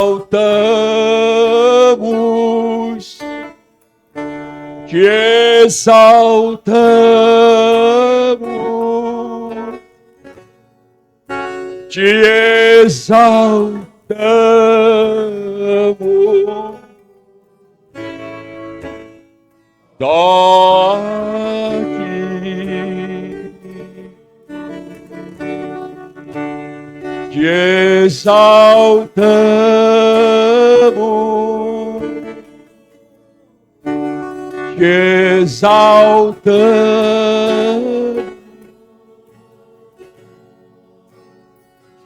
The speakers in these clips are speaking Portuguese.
exaltamos, te exaltamos, te exaltamos. Só te exaltamos, te exaltamos,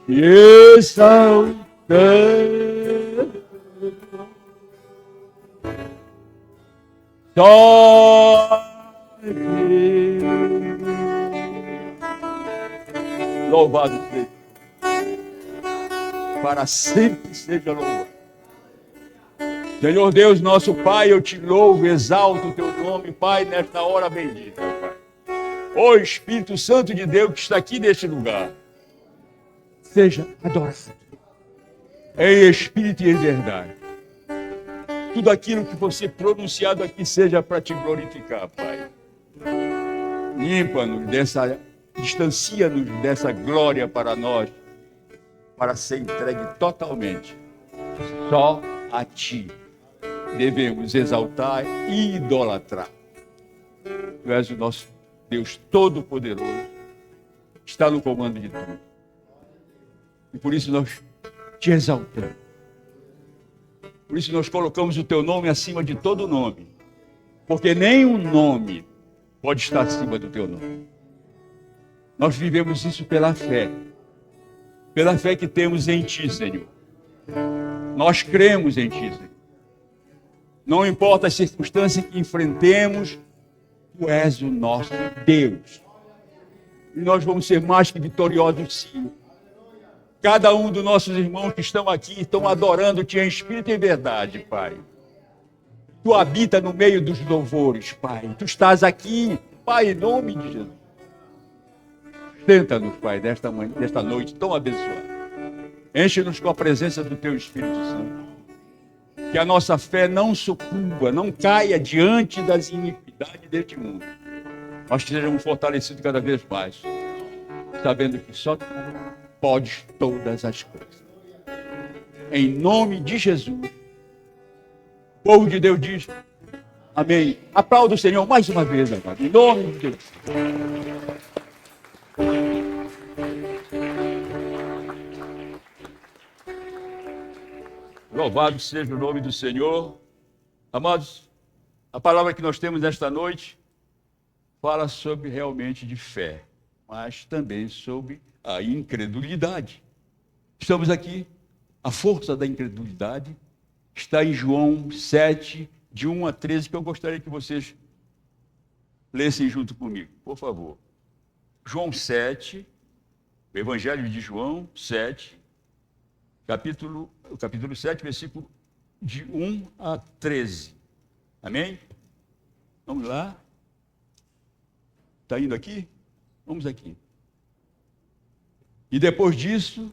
te exaltamos. Só louvado seja, para sempre seja louvado. Senhor Deus, nosso Pai, eu te louvo, exalto o teu nome, Pai, nesta hora bendita, Pai. Ó Espírito Santo de Deus que está aqui neste lugar, seja adorado em espírito e em verdade. Tudo aquilo que você pronunciado aqui seja para te glorificar, Pai. Limpa-nos distancia-nos dessa glória para nós, para ser entregue totalmente. Só a Ti devemos exaltar e idolatrar. Tu és o nosso Deus Todo-Poderoso, está no comando de tudo. E por isso nós te exaltamos. Por isso nós colocamos o teu nome acima de todo nome. Porque nenhum nome pode estar acima do teu nome. Nós vivemos isso pela fé. Pela fé que temos em ti, Senhor. Nós cremos em ti, Senhor. Não importa as circunstâncias que enfrentemos, tu és o nosso Deus. E nós vamos ser mais que vitoriosos, sim. Cada um dos nossos irmãos que estão aqui estão adorando-te em espírito e verdade, Pai. Tu habita no meio dos louvores, Pai. Tu estás aqui, Pai, em nome de Jesus. Sustenta-nos, Pai, desta noite tão abençoada. Enche-nos com a presença do Teu Espírito Santo. Que a nossa fé não sucumba, não caia diante das iniquidades deste mundo. Nós sejamos fortalecidos cada vez mais, sabendo que só Tu podes todas as coisas. Em nome de Jesus. O povo de Deus diz amém. Aplauda o Senhor mais uma vez, amado. Em nome de Deus. Louvado seja o nome do Senhor. Amados, a palavra que nós temos nesta noite fala sobre realmente de fé, mas também sobre a incredulidade. Estamos aqui, a força da incredulidade está em João 7, de 1 a 13, que eu gostaria que vocês lessem junto comigo, por favor. João 7, o Evangelho de João 7, capítulo 7, versículo de 1 a 13. Amém? Vamos lá. Está indo aqui? Vamos aqui. E depois disso,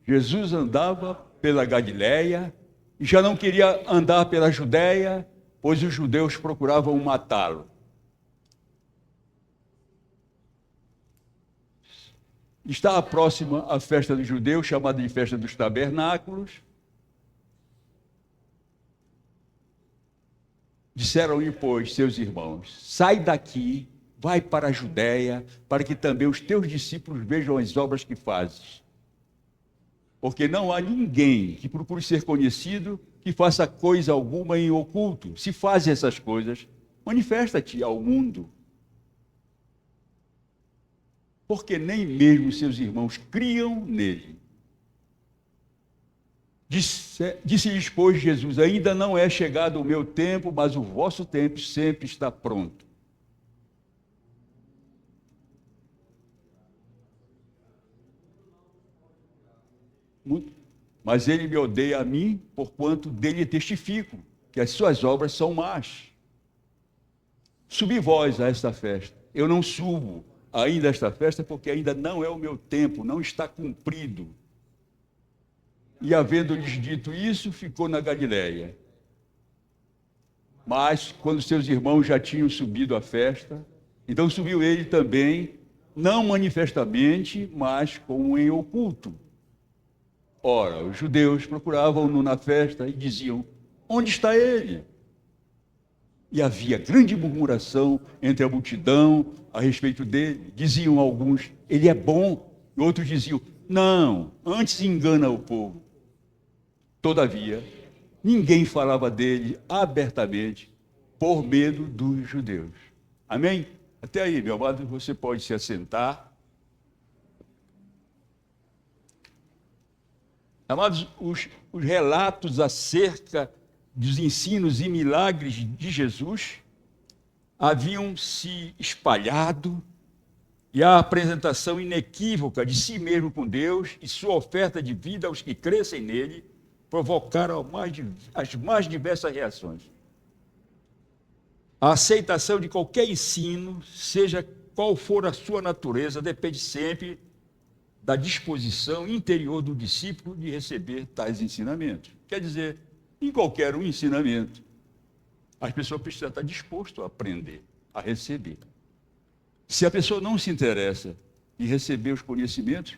Jesus andava pela Galileia e já não queria andar pela Judéia, pois os judeus procuravam matá-lo. Estava próxima a festa dos judeus, chamada de festa dos tabernáculos. Disseram-lhe, pois, seus irmãos: sai daqui, vai para a Judéia, para que também os teus discípulos vejam as obras que fazes. Porque não há ninguém que procure ser conhecido que faça coisa alguma em oculto. Se fazes essas coisas, manifesta-te ao mundo. Porque nem mesmo seus irmãos criam nele. Disse-lhes, pois, Jesus: ainda não é chegado o meu tempo, mas o vosso tempo sempre está pronto. Mas ele me odeia a mim, porquanto dele testifico, que as suas obras são más. Subi vós a esta festa. Eu não subo ainda a esta festa, porque ainda não é o meu tempo, não está cumprido. E, havendo-lhes dito isso, ficou na Galiléia. Mas, quando seus irmãos já tinham subido à festa, então subiu ele também, não manifestamente, mas como em oculto. Ora, os judeus procuravam-no na festa e diziam: onde está ele? E havia grande murmuração entre a multidão a respeito dele. Diziam alguns: ele é bom. E outros diziam: não, antes engana o povo. Todavia, ninguém falava dele abertamente por medo dos judeus. Amém? Até aí, meu amado, você pode se assentar. Amados, os relatos acerca dos ensinos e milagres de Jesus haviam se espalhado, e a apresentação inequívoca de si mesmo com Deus e sua oferta de vida aos que crescem nele provocaram as mais diversas reações. A aceitação de qualquer ensino, seja qual for a sua natureza, depende sempre da disposição interior do discípulo de receber tais ensinamentos. Quer dizer, em qualquer um ensinamento, as pessoas precisam estar dispostas a aprender, a receber. Se a pessoa não se interessa em receber os conhecimentos,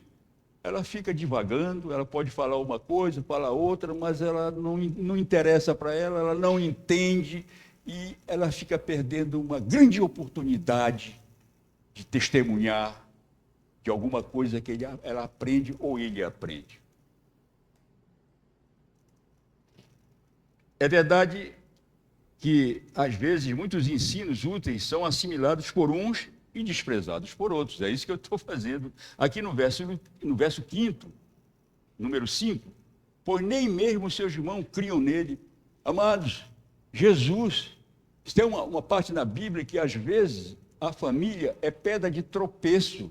ela fica divagando, ela pode falar uma coisa, falar outra, mas ela não interessa para ela, ela não entende, e ela fica perdendo uma grande oportunidade de testemunhar de alguma coisa que ela aprende ou ele aprende. É verdade que, às vezes, muitos ensinos úteis são assimilados por uns e desprezados por outros. É isso que eu estou fazendo aqui no verso 5º, número 5. Pois nem mesmo seus irmãos criam nele. Amados, Jesus, tem uma parte na Bíblia que, às vezes, a família é pedra de tropeço.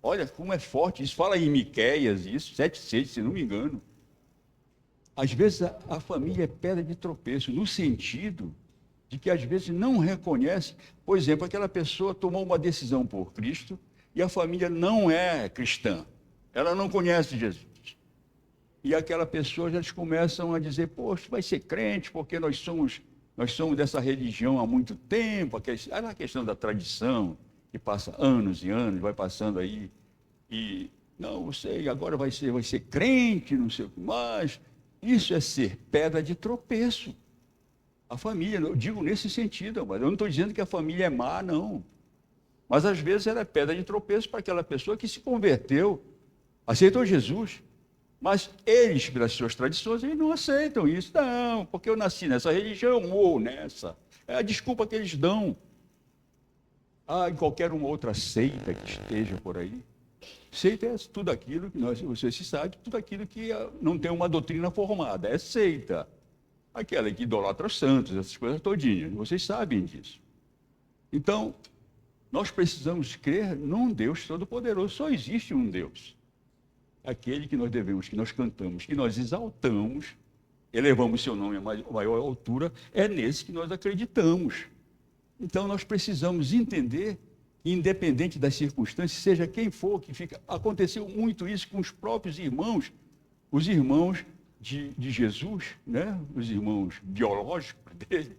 Olha como é forte isso. Fala em Miqueias, isso, 7,6, se não me engano. Às vezes a família é pedra de tropeço, no sentido de que às vezes não reconhece, por exemplo, aquela pessoa tomou uma decisão por Cristo e a família não é cristã, ela não conhece Jesus. E aquela pessoa já começam a dizer: poxa, vai ser crente porque nós somos dessa religião há muito tempo, a questão da tradição, que passa anos e anos, vai passando aí, e não, você agora vai ser crente, não sei o que mais. Isso é ser pedra de tropeço. A família, eu digo nesse sentido, mas eu não estou dizendo que a família é má, não. Mas às vezes ela é pedra de tropeço para aquela pessoa que se converteu, aceitou Jesus, mas eles, pelas suas tradições, eles não aceitam isso. Não, porque eu nasci nessa religião, ou nessa. É a desculpa que eles dão. Em qualquer uma outra seita que esteja por aí. Seita é tudo aquilo que você se sabe, tudo aquilo que não tem uma doutrina formada. É seita. Aquela que idolatra os santos, essas coisas todinhas. Vocês sabem disso. Então, nós precisamos crer num Deus Todo-Poderoso. Só existe um Deus. Aquele que nós cantamos, que nós exaltamos, elevamos seu nome a maior altura, é nesse que nós acreditamos. Então, nós precisamos entender, independente das circunstâncias, seja quem for que fica. Aconteceu muito isso com os próprios irmãos, os irmãos de Jesus, né? Os irmãos biológicos dele.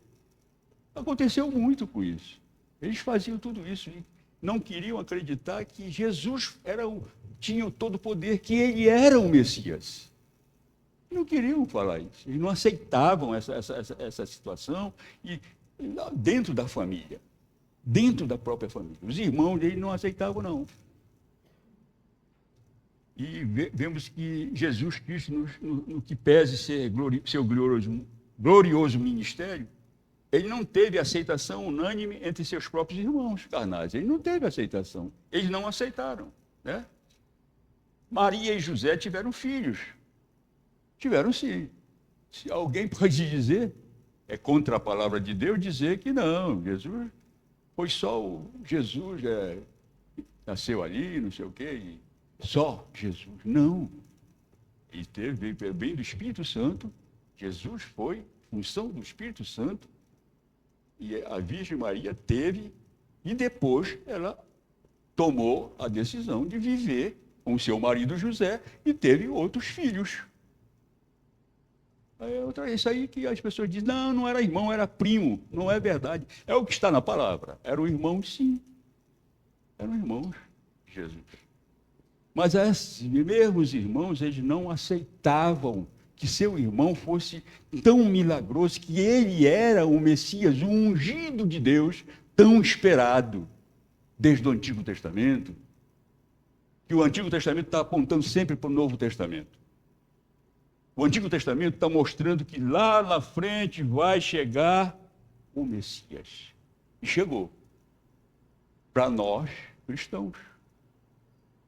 Aconteceu muito com isso. Eles faziam tudo isso e não queriam acreditar que Jesus tinha o todo poder, que ele era o Messias. Não queriam falar isso. Eles não aceitavam essa situação e dentro da família, dentro da própria família. Os irmãos dele não aceitavam, não. E vemos que Jesus Cristo, no que pese ser seu glorioso ministério, ele não teve aceitação unânime entre seus próprios irmãos carnais. Ele não teve aceitação. Eles não aceitaram, né? Maria e José tiveram filhos. Tiveram sim. Se alguém pode dizer, é contra a palavra de Deus, dizer que não, Jesus foi só Jesus, nasceu ali, não sei o quê, e só Jesus. Não. Ele veio bem do Espírito Santo. Jesus foi função do Espírito Santo. E a Virgem Maria teve, e depois ela tomou a decisão de viver com seu marido José e teve outros filhos. Isso aí que as pessoas dizem, não, não era irmão, era primo. Não é verdade. É o que está na palavra. Eram irmãos, sim. Eram irmãos de Jesus. Mas esses mesmos irmãos, eles não aceitavam que seu irmão fosse tão milagroso, que ele era o Messias, o ungido de Deus, tão esperado desde o Antigo Testamento, que o Antigo Testamento está apontando sempre para o Novo Testamento. O Antigo Testamento está mostrando que lá na frente vai chegar o Messias. E chegou. Para nós, cristãos.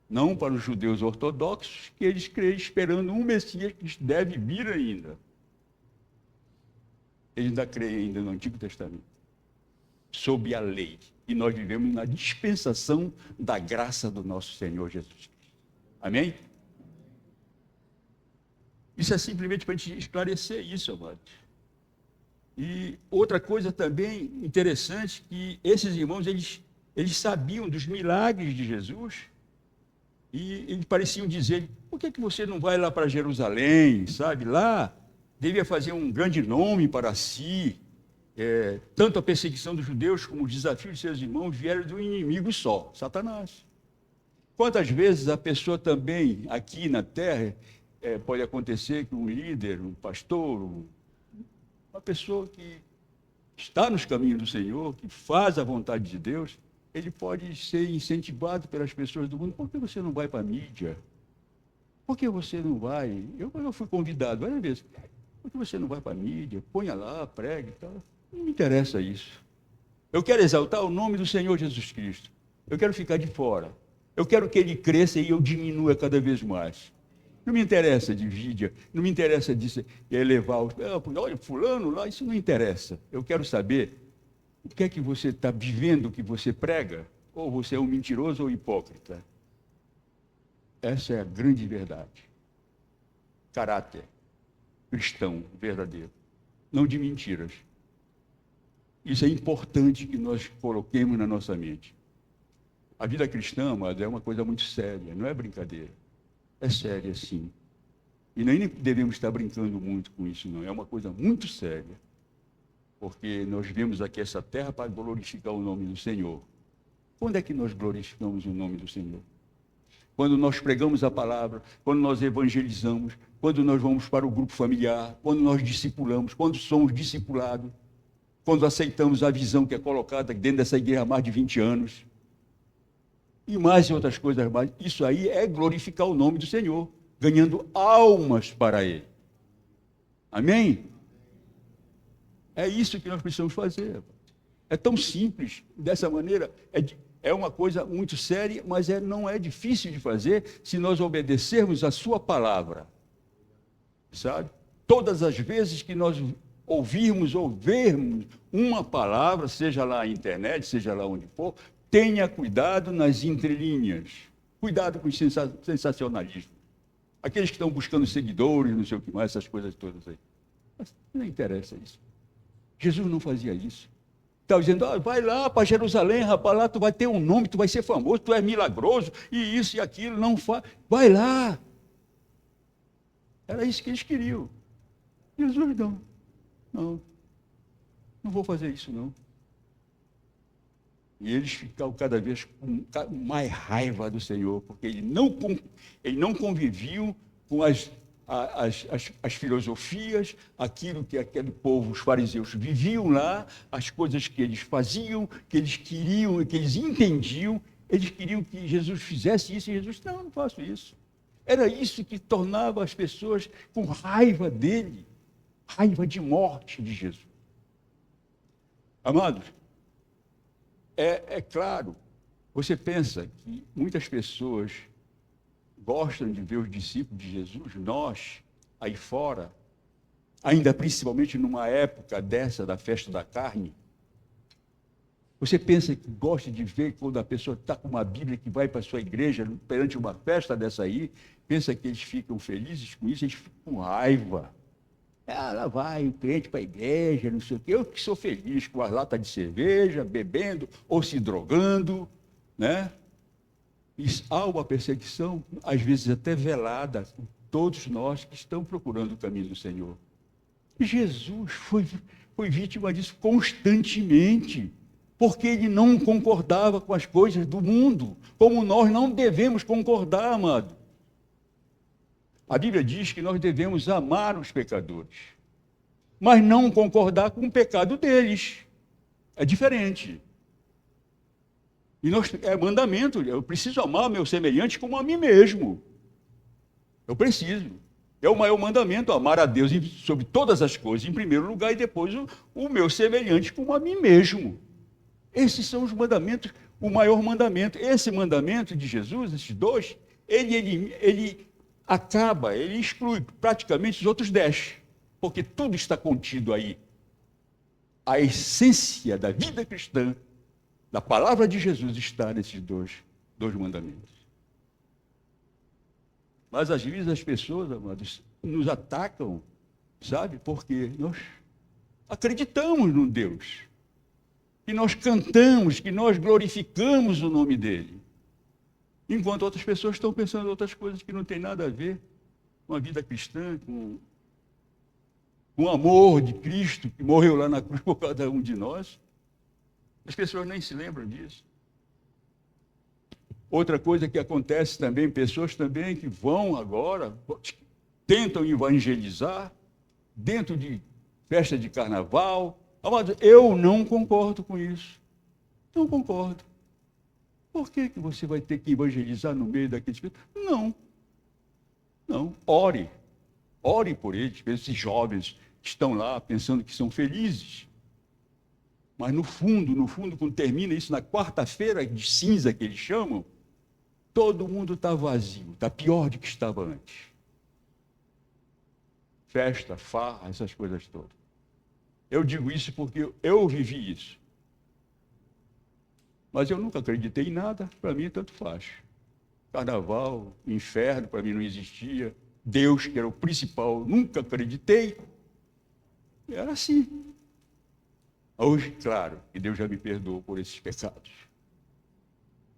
Não para os judeus ortodoxos, que eles creem esperando um Messias que deve vir ainda. Eles ainda creem ainda no Antigo Testamento, sob a lei. E nós vivemos na dispensação da graça do nosso Senhor Jesus Cristo. Amém? Isso é simplesmente para a gente esclarecer isso, amados. E outra coisa também interessante, que esses irmãos, eles sabiam dos milagres de Jesus, e eles pareciam dizer, por que você não vai lá para Jerusalém, sabe? Lá devia fazer um grande nome para si. Tanto a perseguição dos judeus como os desafios de seus irmãos vieram de um inimigo só, Satanás. Quantas vezes a pessoa também, aqui na terra, pode acontecer que um líder, um pastor, uma pessoa que está nos caminhos do Senhor, que faz a vontade de Deus, ele pode ser incentivado pelas pessoas do mundo. Por que você não vai para a mídia? Por que você não vai? Eu fui convidado várias vezes. Por que você não vai para a mídia? Ponha lá, pregue e tal. Não me interessa isso. Eu quero exaltar o nome do Senhor Jesus Cristo. Eu quero ficar de fora. Eu quero que ele cresça e eu diminua cada vez mais. Não me interessa de vídeo, não me interessa de elevar os... Olha, fulano lá, isso não interessa. Eu quero saber o que é que você está vivendo que você prega, ou você é um mentiroso ou hipócrita. Essa é a grande verdade. Caráter cristão verdadeiro, não de mentiras. Isso é importante que nós coloquemos na nossa mente. A vida cristã, mas é uma coisa muito séria, não é brincadeira. É séria, sim. E nem devemos estar brincando muito com isso, não. É uma coisa muito séria. Porque nós viemos aqui essa terra para glorificar o nome do Senhor. Quando é que nós glorificamos o nome do Senhor? Quando nós pregamos a palavra, quando nós evangelizamos, quando nós vamos para o grupo familiar, quando nós discipulamos, quando somos discipulados, quando aceitamos a visão que é colocada dentro dessa igreja há mais de 20 anos. E mais outras coisas mais. Isso aí é glorificar o nome do Senhor, ganhando almas para Ele. Amém? É isso que nós precisamos fazer. É tão simples, dessa maneira, é uma coisa muito séria, mas não é difícil de fazer se nós obedecermos a sua palavra. Sabe? Todas as vezes que nós ouvirmos ou vermos uma palavra, seja lá na internet, seja lá onde for, tenha cuidado nas entrelinhas. Cuidado com o sensacionalismo. Aqueles que estão buscando seguidores, não sei o que mais, essas coisas todas aí. Mas não interessa isso. Jesus não fazia isso. Estava dizendo, vai lá para Jerusalém, rapaz, lá tu vai ter um nome, tu vai ser famoso, tu és milagroso, e isso e aquilo, não faz. Vai lá. Era isso que eles queriam. Jesus não vou fazer isso não. E eles ficavam cada vez com mais raiva do Senhor, porque eles não conviviam com as filosofias, aquilo que aquele povo, os fariseus, viviam lá, as coisas que eles faziam, que eles queriam, que eles entendiam, eles queriam que Jesus fizesse isso, e Jesus, não faço isso. Era isso que tornava as pessoas com raiva dele, raiva de morte de Jesus. Amados, é claro, você pensa que muitas pessoas gostam de ver os discípulos de Jesus, nós, aí fora, ainda principalmente numa época dessa, da festa da carne, você pensa que gosta de ver quando a pessoa está com uma Bíblia que vai para a sua igreja, perante uma festa dessa aí, pensa que eles ficam felizes com isso, eles ficam com raiva. Lá vai o crente para a igreja, não sei o quê. Eu que sou feliz com as latas de cerveja, bebendo ou se drogando, né? E há uma perseguição, às vezes até velada, com todos nós que estão procurando o caminho do Senhor. Jesus foi vítima disso constantemente, porque ele não concordava com as coisas do mundo, como nós não devemos concordar, amado. A Bíblia diz que nós devemos amar os pecadores, mas não concordar com o pecado deles. É diferente. E é mandamento, eu preciso amar meu semelhante como a mim mesmo. Eu preciso. É o maior mandamento, amar a Deus sobre todas as coisas, em primeiro lugar, e depois o meu semelhante como a mim mesmo. Esses são os mandamentos, o maior mandamento. Esse mandamento de Jesus, esses dois, ele acaba, ele exclui praticamente os outros 10, porque tudo está contido aí. A essência da vida cristã, da palavra de Jesus, está nesses dois mandamentos. Mas às vezes as pessoas, amados, nos atacam, sabe? Porque nós acreditamos no Deus, que nós cantamos, que nós glorificamos o nome dele, enquanto outras pessoas estão pensando em outras coisas que não tem nada a ver com a vida cristã, com o amor de Cristo que morreu lá na cruz por cada um de nós. As pessoas nem se lembram disso. Outra coisa que acontece também, pessoas também que vão agora, tentam evangelizar dentro de festa de carnaval. Amado, eu não concordo com isso. Não concordo. Por que você vai ter que evangelizar no meio daqueles... Não. Não. Ore. Ore por eles, esses jovens que estão lá pensando que são felizes. Mas no fundo, quando termina isso, na quarta-feira de cinza que eles chamam, todo mundo está vazio, está pior do que estava antes. Festa, farra, essas coisas todas. Eu digo isso porque eu vivi isso. Mas eu nunca acreditei em nada, para mim tanto faz. Carnaval, inferno, para mim não existia. Deus, que era o principal, nunca acreditei. Era assim. Hoje, claro, que Deus já me perdoou por esses pecados.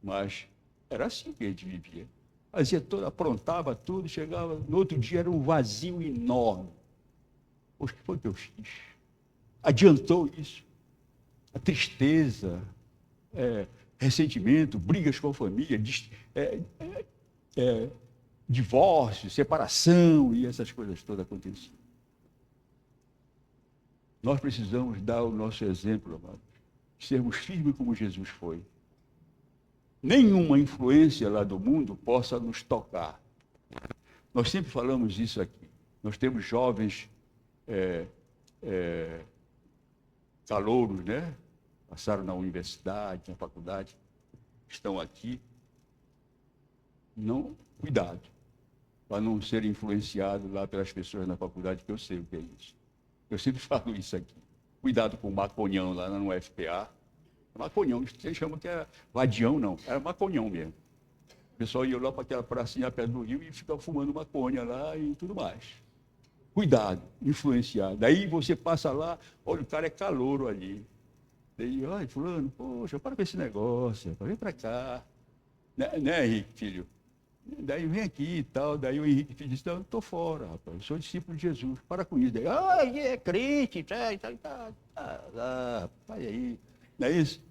Mas era assim que a gente vivia. Fazia tudo, aprontava tudo, chegava, no outro dia era um vazio enorme. Poxa, o que foi que eu fiz? Adiantou isso? A tristeza, ressentimento, brigas com a família, divórcio, separação e essas coisas todas aconteciam. Nós precisamos dar o nosso exemplo, amados, sermos firmes como Jesus foi. Nenhuma influência lá do mundo possa nos tocar. Nós sempre falamos isso aqui. Nós temos jovens calouros, né? Passaram na universidade, na faculdade, estão aqui. Não, cuidado, para não ser influenciado lá pelas pessoas na faculdade, que eu sei o que é isso. Eu sempre falo isso aqui. Cuidado com o maconhão lá no FPA. Maconhão, vocês chamam que é vadião, não. Era maconhão mesmo. O pessoal ia lá para aquela pracinha perto do rio e ficava fumando maconha lá e tudo mais. Cuidado, influenciar. Daí você passa lá, olha, o cara é calouro ali. Daí, olha, fulano, poxa, para com esse negócio, vem para cá. Né, Henrique, filho? Daí vem aqui e tal. Daí o Henrique filho disse, não, eu estou fora, rapaz, eu sou discípulo de Jesus, para com isso. Daí, é crente, vai aí. Não é isso?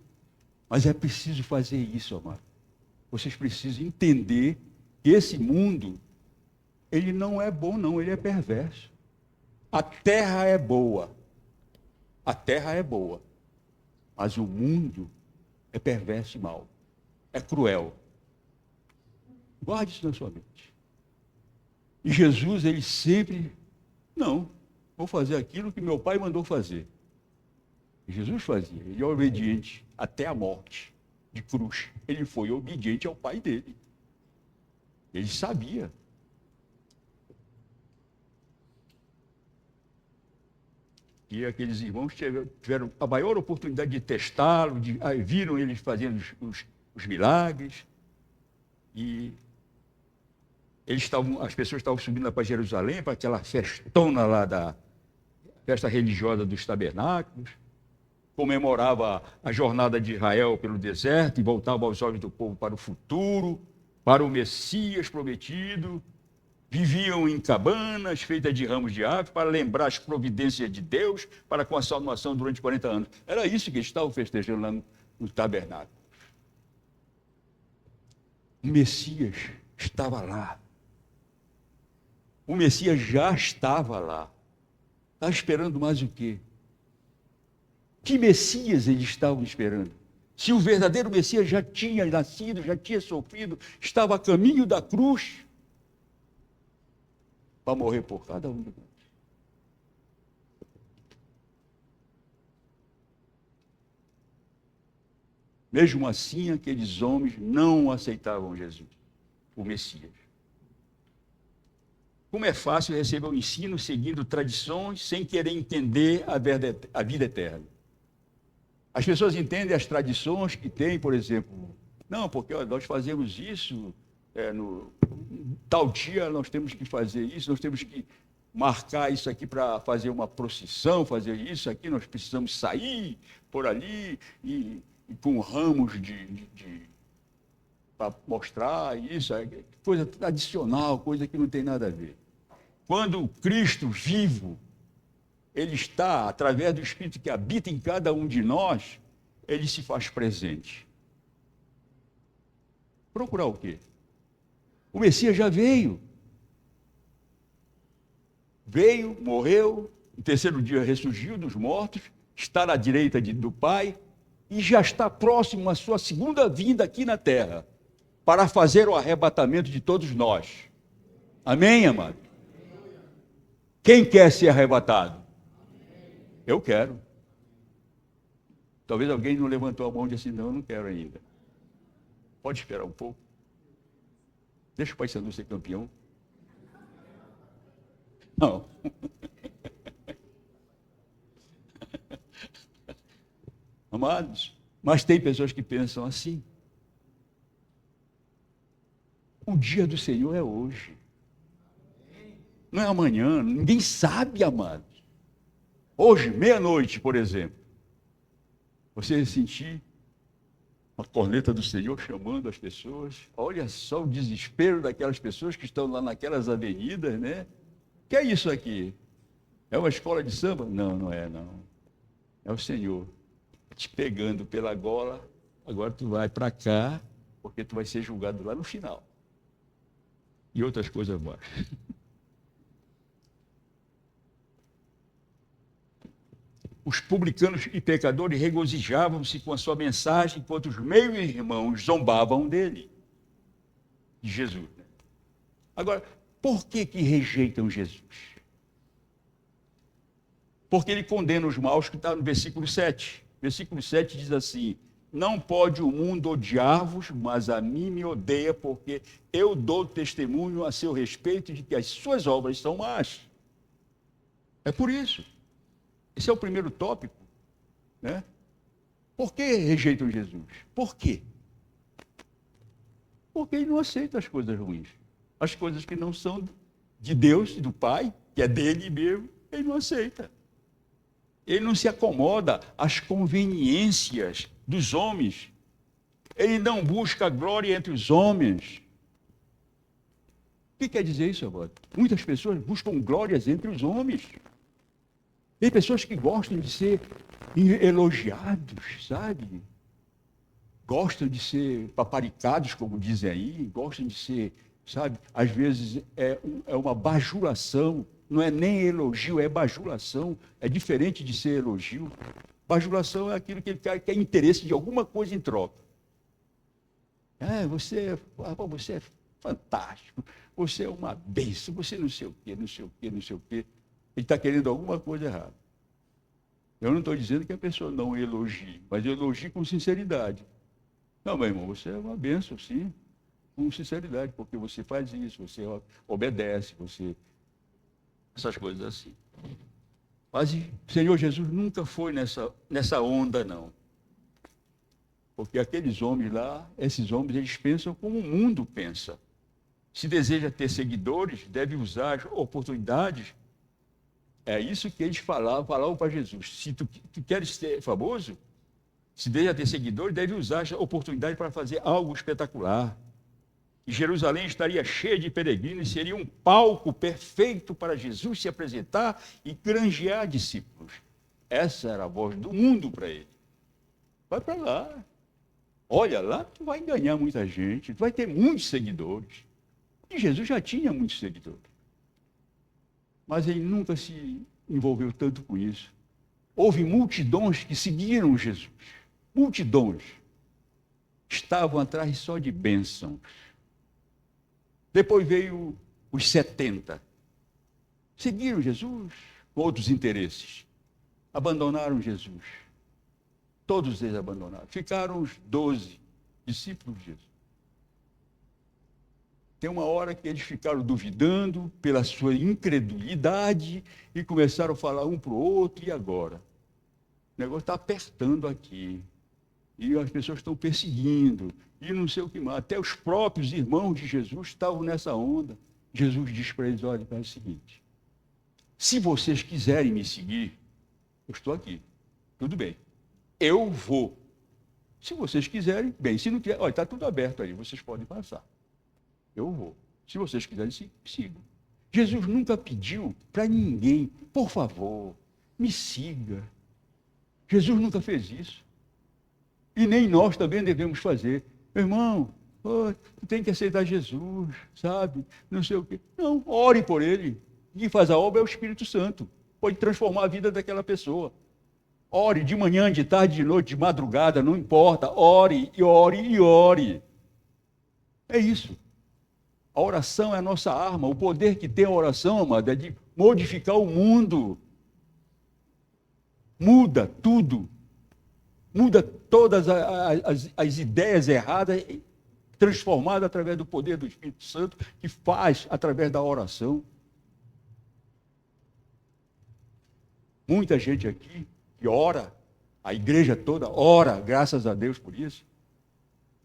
Mas é preciso fazer isso, amado. Vocês precisam entender que esse mundo, ele não é bom, não, ele é perverso. A terra é boa. A terra é boa. Mas o mundo é perverso e mau. É cruel. Guarde isso na sua mente. E Jesus, ele sempre, não, vou fazer aquilo que meu pai mandou fazer. Jesus fazia, ele é obediente até a morte de cruz. Ele foi obediente ao pai dele. Ele sabia. E aqueles irmãos tiveram a maior oportunidade de testá-lo, viram eles fazendo os milagres. E as pessoas estavam subindo lá para Jerusalém, para aquela festona lá da festa religiosa dos tabernáculos. Comemorava a jornada de Israel pelo deserto e voltava aos olhos do povo para o futuro, para o Messias prometido. Viviam em cabanas feitas de ramos de árvore para lembrar as providências de Deus para com a salvação durante 40 anos. Era isso que eles estavam festejando lá no tabernáculo. O Messias estava lá. O Messias já estava lá. Estava esperando mais o quê? Que Messias eles estavam esperando? Se o verdadeiro Messias já tinha nascido, já tinha sofrido, estava a caminho da cruz para morrer por cada um de nós. Mesmo assim, aqueles homens não aceitavam Jesus, o Messias. Como é fácil receber o ensino seguindo tradições sem querer entender a vida eterna. As pessoas entendem as tradições que tem, por exemplo, não, porque nós fazemos isso, no tal dia nós temos que fazer isso, nós temos que marcar isso aqui para fazer uma procissão, fazer isso aqui, nós precisamos sair por ali e com ramos para mostrar isso, coisa tradicional, coisa que não tem nada a ver. Quando o Cristo vivo, ele está, através do Espírito que habita em cada um de nós, ele se faz presente. Procurar o quê? O Messias já veio. Veio, morreu, no terceiro dia ressurgiu dos mortos, está à direita do Pai e já está próximo à sua segunda vinda aqui na terra, para fazer o arrebatamento de todos nós. Amém, amado? Quem quer ser arrebatado? Eu quero. Talvez alguém não levantou a mão e disse assim, não, eu não quero ainda. Pode esperar um pouco. Deixa o Paysandu ser campeão. Não. Amados, mas tem pessoas que pensam assim. O dia do Senhor é hoje. Não é amanhã, ninguém sabe, amados. Hoje, meia-noite, por exemplo, você sentir a corneta do Senhor chamando as pessoas. Olha só o desespero daquelas pessoas que estão lá naquelas avenidas, né? O que é isso aqui? É uma escola de samba? Não, não é, não. É o Senhor te pegando pela gola. Agora tu vai para cá, porque tu vai ser julgado lá no final. E outras coisas mais. Os publicanos e pecadores regozijavam-se com a sua mensagem, enquanto os meio-irmãos zombavam dele, de Jesus. Agora, por que rejeitam Jesus? Porque ele condena os maus, que está no versículo 7. Versículo 7 diz assim, não pode o mundo odiar-vos, mas a mim me odeia, porque eu dou testemunho a seu respeito de que as suas obras são más. É por isso. Esse é o primeiro tópico, né? Por que rejeitam Jesus? Por quê? Porque ele não aceita as coisas ruins. As coisas que não são de Deus, do Pai, que é dele mesmo, ele não aceita. Ele não se acomoda às conveniências dos homens. Ele não busca glória entre os homens. O que quer dizer isso agora? Muitas pessoas buscam glórias entre os homens. Tem pessoas que gostam de ser elogiados, sabe? Gostam de ser paparicados, como dizem aí, gostam de ser, sabe? Às vezes é uma bajulação, não é nem elogio, é bajulação, é diferente de ser elogio. Bajulação é aquilo que ele quer interesse de alguma coisa em troca. Você é fantástico, você é uma bênção, você não sei o quê, não sei o quê, não sei o quê. Ele está querendo alguma coisa errada. Eu não estou dizendo que a pessoa não elogie, mas elogie com sinceridade. Não, meu irmão, você é uma bênção, sim, com sinceridade, porque você faz isso, você obedece, você... essas coisas assim. Mas o Senhor Jesus nunca foi nessa onda, não. Porque aqueles homens lá, esses homens, eles pensam como o mundo pensa. Se deseja ter seguidores, deve usar as oportunidades. É isso que eles falavam para Jesus. Se tu queres ser famoso, se deseja ter seguidores, deve usar a oportunidade para fazer algo espetacular. que Jerusalém estaria cheia de peregrinos e seria um palco perfeito para Jesus se apresentar e granjear discípulos. Essa era a voz do mundo para ele. Vai para lá. Olha, lá tu vai ganhar muita gente, tu vai ter muitos seguidores. E Jesus já tinha muitos seguidores. Mas ele nunca se envolveu tanto com isso. Houve multidões que seguiram Jesus. Multidões. Estavam atrás só de bênçãos. Depois veio os 70. Seguiram Jesus com outros interesses. Abandonaram Jesus. Todos eles abandonaram. Ficaram os 12 discípulos de Jesus. Tem uma hora que eles ficaram duvidando pela sua incredulidade e começaram a falar um para o outro, e agora? O negócio está apertando aqui. E as pessoas estão perseguindo, e não sei o que mais. Até os próprios irmãos de Jesus estavam nessa onda. Jesus disse para eles, olha, é o seguinte, se vocês quiserem me seguir, eu estou aqui, tudo bem, eu vou. Se vocês quiserem, bem, se não quiser, olha, está tudo aberto aí, vocês podem passar. Eu vou. Se vocês quiserem, sigam. Jesus nunca pediu para ninguém, por favor, me siga. Jesus nunca fez isso. E nem nós também devemos fazer. Meu irmão, tu tem que aceitar Jesus, sabe? Não sei o quê. Não, ore por ele. Quem faz a obra é o Espírito Santo. Pode transformar a vida daquela pessoa. Ore de manhã, de tarde, de noite, de madrugada, não importa. Ore e ore e ore. É isso. A oração é a nossa arma. O poder que tem a oração, amado, é de modificar o mundo. Muda tudo. Muda todas as ideias erradas, transformadas através do poder do Espírito Santo, que faz através da oração. Muita gente aqui que ora, a igreja toda ora, graças a Deus por isso,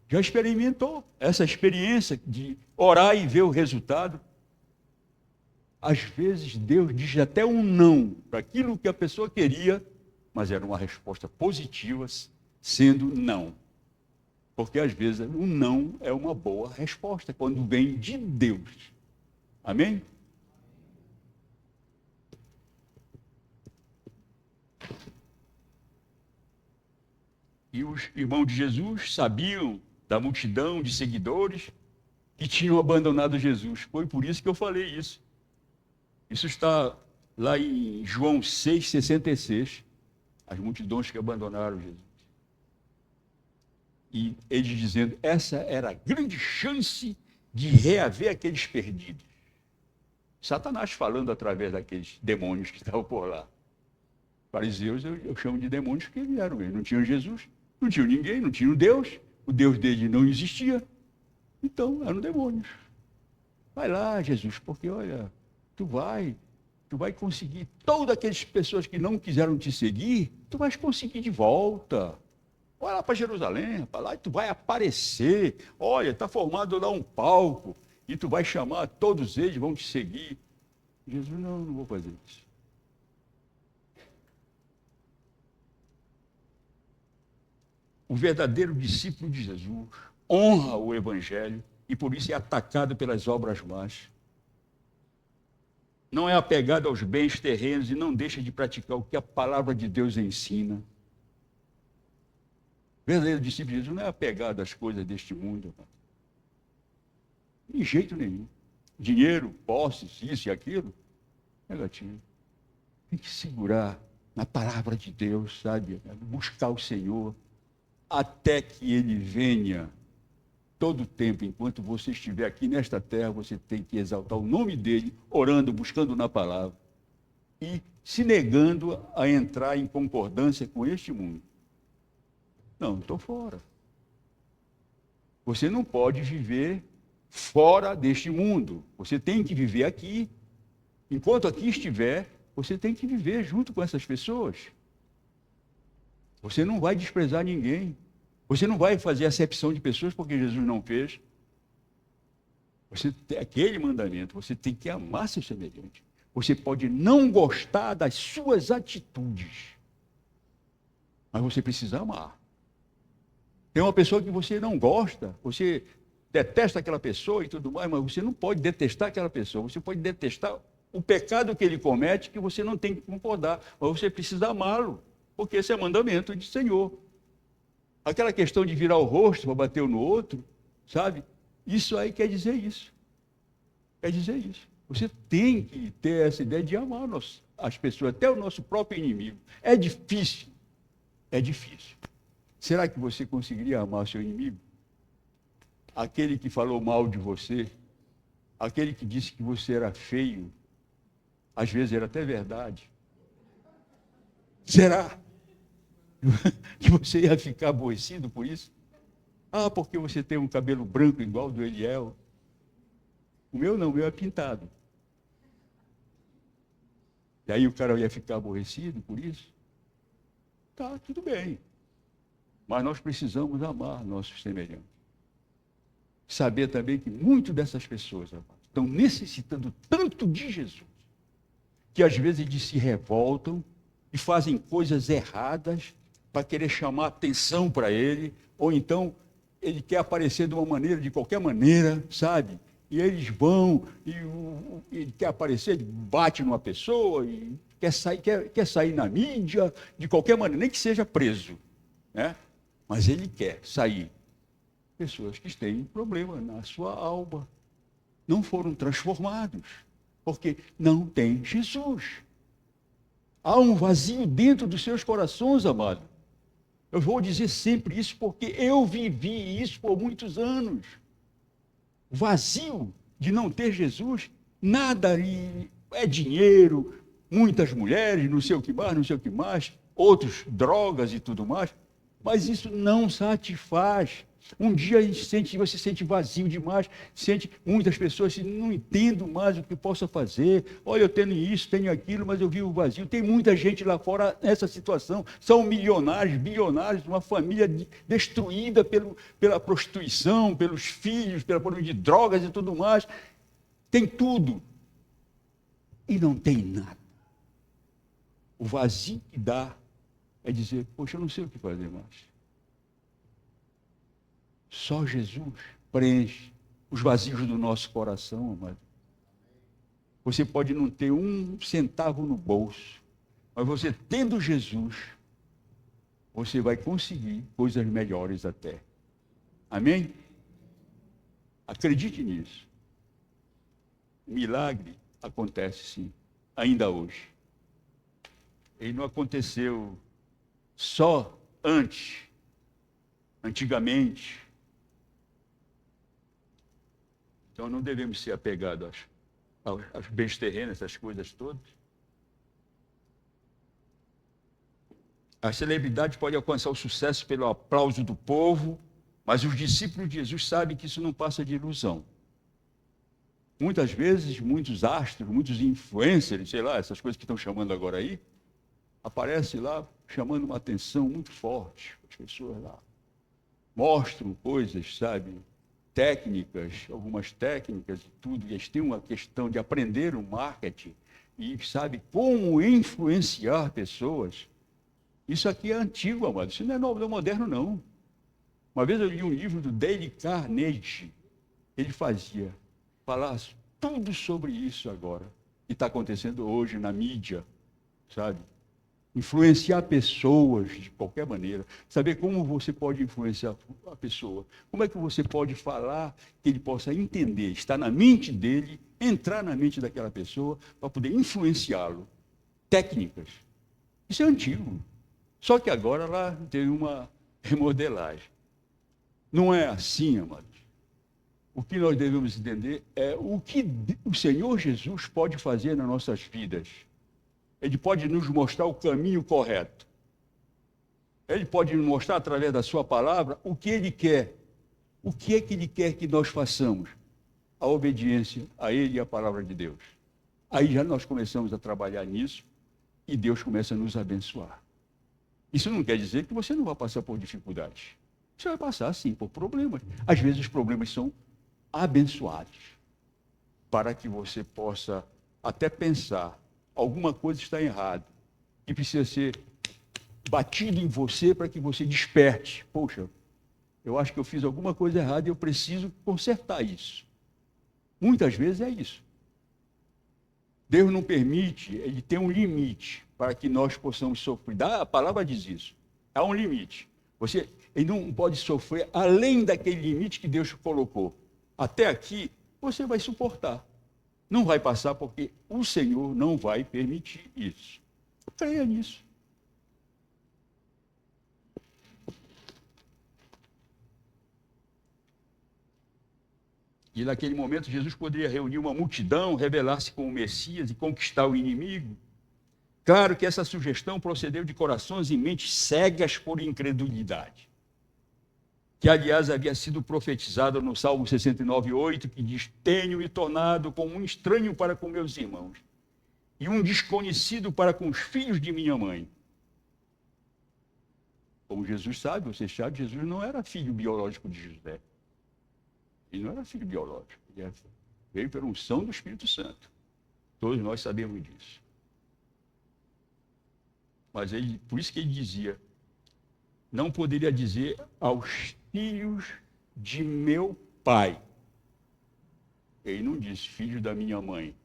já experimentou essa experiência de orar e ver o resultado. Às vezes Deus diz até um não para aquilo que a pessoa queria, mas era uma resposta positiva, sendo não. Porque às vezes um não é uma boa resposta, quando vem de Deus. Amém? E os irmãos de Jesus sabiam da multidão de seguidores que tinham abandonado Jesus. Foi por isso que eu falei isso. Isso está lá em João 6,66. As multidões que abandonaram Jesus. E eles dizendo, essa era a grande chance de reaver aqueles perdidos. Satanás falando através daqueles demônios que estavam por lá. Fariseus eu chamo de demônios porque eles eram eles. Não tinham Jesus, não tinham ninguém, não tinham Deus. O Deus dele não existia. Então, eram demônios. Vai lá, Jesus, porque, olha, tu vai conseguir, todas aquelas pessoas que não quiseram te seguir, tu vais conseguir de volta. Vai lá para Jerusalém, para lá, e tu vai aparecer. Olha, está formado lá um palco, e tu vai chamar, todos eles vão te seguir. Jesus, não vou fazer isso. O verdadeiro discípulo de Jesus honra o Evangelho e por isso é atacado pelas obras más. Não é apegado aos bens terrenos e não deixa de praticar o que a palavra de Deus ensina. O verdadeiro discípulo de Jesus não é apegado às coisas deste mundo. De jeito nenhum. Dinheiro, posses, isso e aquilo, negativo. Tem que segurar na palavra de Deus, sabe? Buscar o Senhor até que Ele venha. Todo o tempo, enquanto você estiver aqui nesta terra, você tem que exaltar o nome dEle, orando, buscando na palavra e se negando a entrar em concordância com este mundo. Não, estou fora. Você não pode viver fora deste mundo. Você tem que viver aqui. Enquanto aqui estiver, você tem que viver junto com essas pessoas. Você não vai desprezar ninguém. Você não vai fazer acepção de pessoas porque Jesus não fez. Você tem aquele mandamento, você tem que amar seu semelhante. Você pode não gostar das suas atitudes, mas você precisa amar. Tem uma pessoa que você não gosta, você detesta aquela pessoa e tudo mais, mas você não pode detestar aquela pessoa, você pode detestar o pecado que ele comete, que você não tem que concordar, mas você precisa amá-lo, porque esse é mandamento de Senhor. Aquela questão de virar o rosto para bater um no outro, sabe? Isso aí quer dizer isso. Quer dizer isso. Você tem que ter essa ideia de amar as pessoas, até o nosso próprio inimigo. É difícil. É difícil. Será que você conseguiria amar seu inimigo? Aquele que falou mal de você, aquele que disse que você era feio, às vezes era até verdade. Será que você ia ficar aborrecido por isso? Ah, porque você tem um cabelo branco igual do Eliel. O meu não, o meu é pintado. E aí o cara ia ficar aborrecido por isso? Tá, tudo bem. Mas nós precisamos amar nossos semelhantes. Saber também que muitas dessas pessoas estão necessitando tanto de Jesus, que às vezes eles se revoltam e fazem coisas erradas para querer chamar atenção para ele, ou então ele quer aparecer de uma maneira, de qualquer maneira, sabe? E eles vão, e ele quer aparecer, ele bate numa pessoa, e quer sair na mídia, de qualquer maneira, nem que seja preso, né? Mas ele quer sair. Pessoas que têm problema na sua alma, não foram transformados, porque não tem Jesus. Há um vazio dentro dos seus corações, amado. Eu vou dizer sempre isso porque eu vivi isso por muitos anos. Vazio de não ter Jesus, nada ali é dinheiro, muitas mulheres, não sei o que mais, não sei o que mais, outros drogas e tudo mais, mas isso não satisfaz. Um dia você sente vazio demais, sente muitas pessoas assim, não entendo mais o que posso fazer. Olha, eu tenho isso, tenho aquilo, mas eu vivo vazio. Tem muita gente lá fora nessa situação. São milionários, bilionários, uma família destruída pela prostituição, pelos filhos, pela problema de drogas e tudo mais. Tem tudo. E não tem nada. O vazio que dá é dizer, poxa, eu não sei o que fazer mais. Só Jesus preenche os vazios do nosso coração, amado. Você pode não ter um centavo no bolso, mas você tendo Jesus, você vai conseguir coisas melhores até. Amém? Acredite nisso. Milagre acontece sim, ainda hoje. Ele não aconteceu só antigamente. Então não devemos ser apegados aos bens terrenos, essas coisas todas. A celebridade pode alcançar o sucesso pelo aplauso do povo, mas os discípulos de Jesus sabem que isso não passa de ilusão. Muitas vezes, muitos astros, muitos influencers, sei lá, essas coisas que estão chamando agora aí, aparecem lá chamando uma atenção muito forte. As pessoas lá mostram coisas, sabe, técnicas, algumas técnicas e tudo, e eles têm uma questão de aprender o marketing e sabe como influenciar pessoas. Isso aqui é antigo, amado, isso não é novo, não é moderno, não. Uma vez eu li um livro do Dale Carnegie, ele falava tudo sobre isso agora, que está acontecendo hoje na mídia, sabe? Influenciar pessoas de qualquer maneira, saber como você pode influenciar a pessoa, como é que você pode falar que ele possa entender, estar na mente dele, entrar na mente daquela pessoa para poder influenciá-lo. Técnicas. Isso é antigo. Só que agora lá tem uma remodelagem. Não é assim, amados. O que nós devemos entender é o que o Senhor Jesus pode fazer nas nossas vidas. Ele pode nos mostrar o caminho correto. Ele pode nos mostrar, através da sua palavra, o que ele quer. O que é que ele quer que nós façamos? A obediência a ele e à palavra de Deus. Aí já nós começamos a trabalhar nisso e Deus começa a nos abençoar. Isso não quer dizer que você não vai passar por dificuldades. Você vai passar, sim, por problemas. Às vezes os problemas são abençoados para que você possa até pensar alguma coisa está errada e precisa ser batido em você para que você desperte. Poxa, eu acho que eu fiz alguma coisa errada e eu preciso consertar isso. Muitas vezes é isso. Deus não permite, ele tem um limite para que nós possamos sofrer. A palavra diz isso. Há um limite. Ele não pode sofrer além daquele limite que Deus colocou. Até aqui, você vai suportar. Não vai passar porque o Senhor não vai permitir isso. Creia nisso. E naquele momento Jesus poderia reunir uma multidão, revelar-se como o Messias e conquistar o inimigo. Claro que essa sugestão procedeu de corações e mentes cegas por incredulidade. Que, aliás, havia sido profetizada no Salmo 69:8, que diz: tenho me tornado como um estranho para com meus irmãos e um desconhecido para com os filhos de minha mãe. Como Jesus sabe, você sabe, Jesus não era filho biológico de José. Ele não era filho biológico, ele veio pela unção do Espírito Santo. Todos nós sabemos disso. Mas por isso que ele dizia, não poderia dizer aos filhos de meu pai. Ele não disse filhos da minha mãe.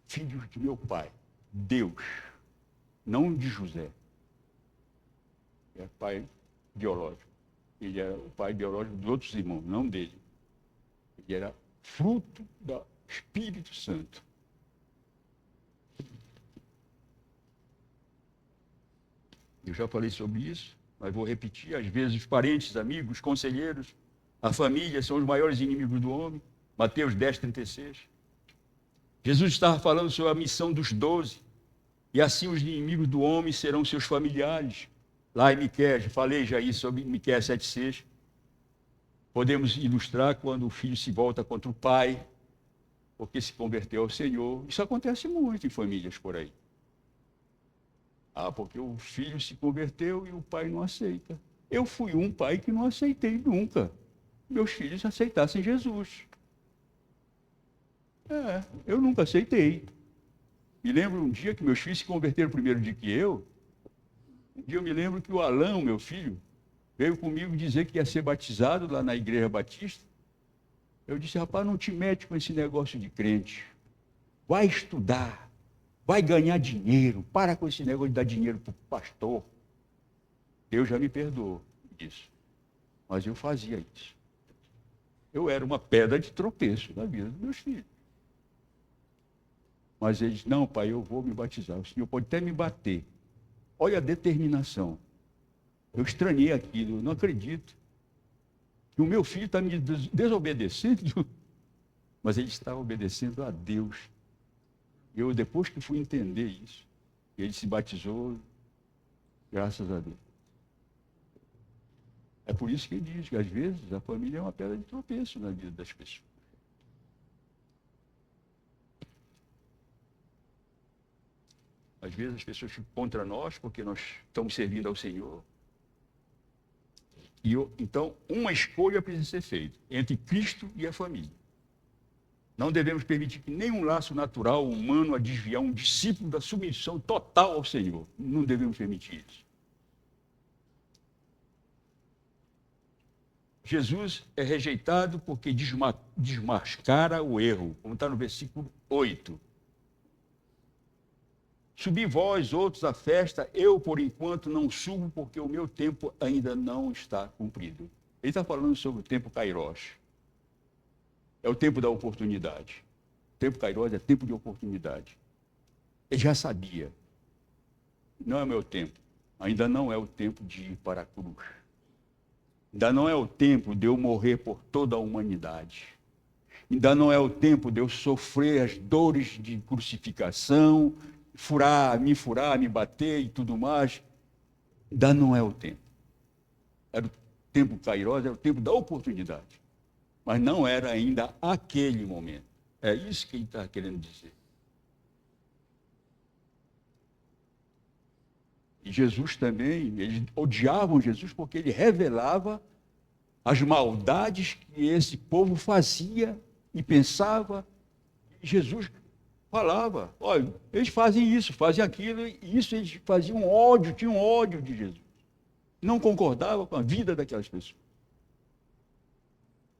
Filhos de meu pai, Deus, não de José. É pai biológico. Ele era o pai biológico dos outros irmãos, não dele. Ele era fruto do Espírito Santo. Eu já falei sobre isso, mas vou repetir. Às vezes os parentes, amigos, conselheiros, a família são os maiores inimigos do homem. Mateus 10:36. Jesus estava falando sobre a missão dos 12. E assim os inimigos do homem serão seus familiares. Lá em Miqueias, falei já isso sobre Miqueias 7:6. Podemos ilustrar quando o filho se volta contra o pai, porque se converteu ao Senhor. Isso acontece muito em famílias por aí. Porque o filho se converteu e o pai não aceita. Eu fui um pai que não aceitei nunca. Meus filhos aceitassem Jesus. Eu nunca aceitei. Me lembro um dia que meus filhos se converteram primeiro dia que eu. Um dia eu me lembro que o Alain, meu filho, veio comigo dizer que ia ser batizado lá na Igreja Batista. Eu disse: rapaz, não te mete com esse negócio de crente. Vai estudar, vai ganhar dinheiro, para com esse negócio de dar dinheiro para o pastor. Deus já me perdoou disso. Mas eu fazia isso. Eu era uma pedra de tropeço na vida dos meus filhos. Mas eles: não, pai, eu vou me batizar. O senhor pode até me bater. Olha a determinação. Eu estranhei aquilo, eu não acredito que o meu filho está me desobedecendo, mas ele está obedecendo a Deus. Eu, depois que fui entender isso, ele se batizou, graças a Deus. É por isso que ele diz que, às vezes, a família é uma pedra de tropeço na vida das pessoas. Às vezes as pessoas ficam contra nós porque nós estamos servindo ao Senhor. Então, uma escolha precisa ser feita entre Cristo e a família. Não devemos permitir que nenhum laço natural humano a desviar um discípulo da submissão total ao Senhor. Não devemos permitir isso. Jesus é rejeitado porque desmascara o erro, como está no versículo 8. Subi vós, outros, à festa, eu, por enquanto, não subo, porque o meu tempo ainda não está cumprido. Ele está falando sobre o tempo Kairos. É o tempo da oportunidade. O tempo Kairos é tempo de oportunidade. Ele já sabia. Não é o meu tempo. Ainda não é o tempo de ir para a cruz. Ainda não é o tempo de eu morrer por toda a humanidade. Ainda não é o tempo de eu sofrer as dores de crucificação, me bater e tudo mais. Ainda não é o tempo. Era o tempo Kairos, era o tempo da oportunidade. Mas não era ainda aquele momento. É isso que ele está querendo dizer. E Jesus também, eles odiavam Jesus porque ele revelava as maldades que esse povo fazia e pensava. E Jesus falava: olha, eles fazem isso, fazem aquilo, e isso eles faziam ódio, tinham ódio de Jesus. Não concordava com a vida daquelas pessoas.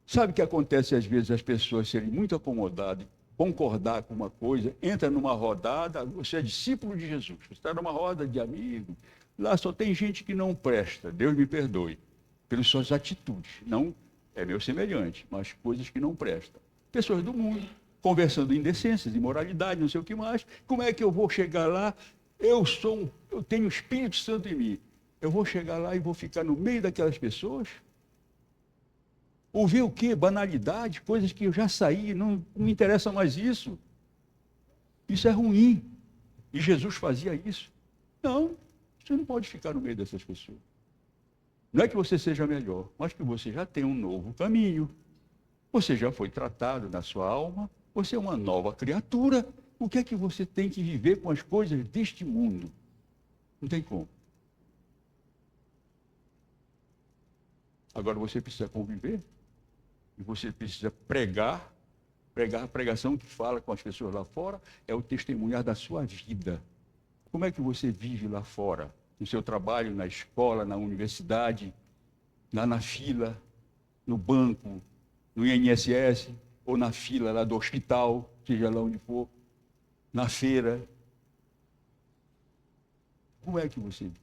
Sabe o que acontece às vezes as pessoas serem muito acomodadas, concordar com uma coisa, entra numa rodada, você é discípulo de Jesus, você está numa roda de amigos, lá só tem gente que não presta, Deus me perdoe, pelas suas atitudes, não é meu semelhante, mas coisas que não prestam. Pessoas do mundo, conversando em indecências, imoralidade, não sei o que mais, como é que eu vou chegar lá? Eu tenho o Espírito Santo em mim, eu vou chegar lá e vou ficar no meio daquelas pessoas? Ouvir o quê? Banalidade, coisas que eu já saí, não me interessa mais isso. Isso é ruim. E Jesus fazia isso. Não, você não pode ficar no meio dessas pessoas. Não é que você seja melhor, mas que você já tem um novo caminho. Você já foi tratado na sua alma, você é uma nova criatura. O que é que você tem que viver com as coisas deste mundo? Não tem como. Agora você precisa conviver. E você precisa pregar a pregação que fala com as pessoas lá fora, é o testemunhar da sua vida. Como é que você vive lá fora? No seu trabalho, na escola, na universidade, lá na fila, no banco, no INSS, ou na fila lá do hospital, seja lá onde for, na feira. Como é que você vive?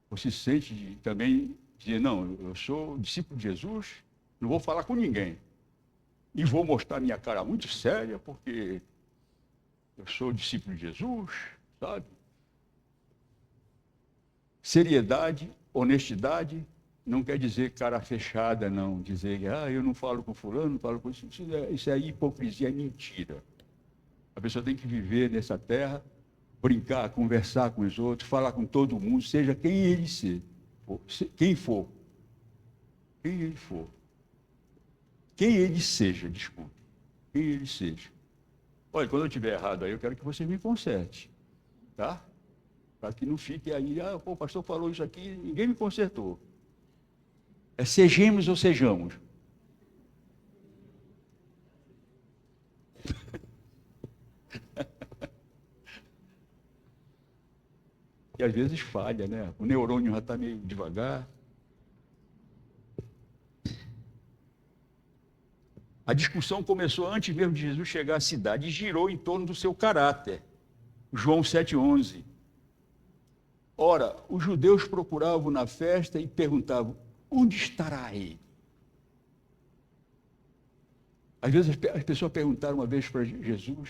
Você se sente também dizer, não, eu sou discípulo de Jesus, não vou falar com ninguém. E vou mostrar minha cara muito séria, porque eu sou discípulo de Jesus, sabe? Seriedade, honestidade, não quer dizer cara fechada, não. Dizer, eu não falo com fulano, não falo com isso. Isso é hipocrisia, é mentira. A pessoa tem que viver nessa terra, brincar, conversar com os outros, falar com todo mundo, seja quem ele seja. Quem ele for, quem ele seja, desculpe, quem ele seja. Olha, quando eu estiver errado aí, eu quero que você me conserte, tá? Para que não fique aí, o pastor falou isso aqui, ninguém me consertou. É sejamos ou sejamos. E às vezes falha, né? O neurônio já está meio devagar. A discussão começou antes mesmo de Jesus chegar à cidade e girou em torno do seu caráter. João 7,11. Ora, os judeus procuravam na festa e perguntavam, onde estará ele? Às vezes as pessoas perguntaram uma vez para Jesus,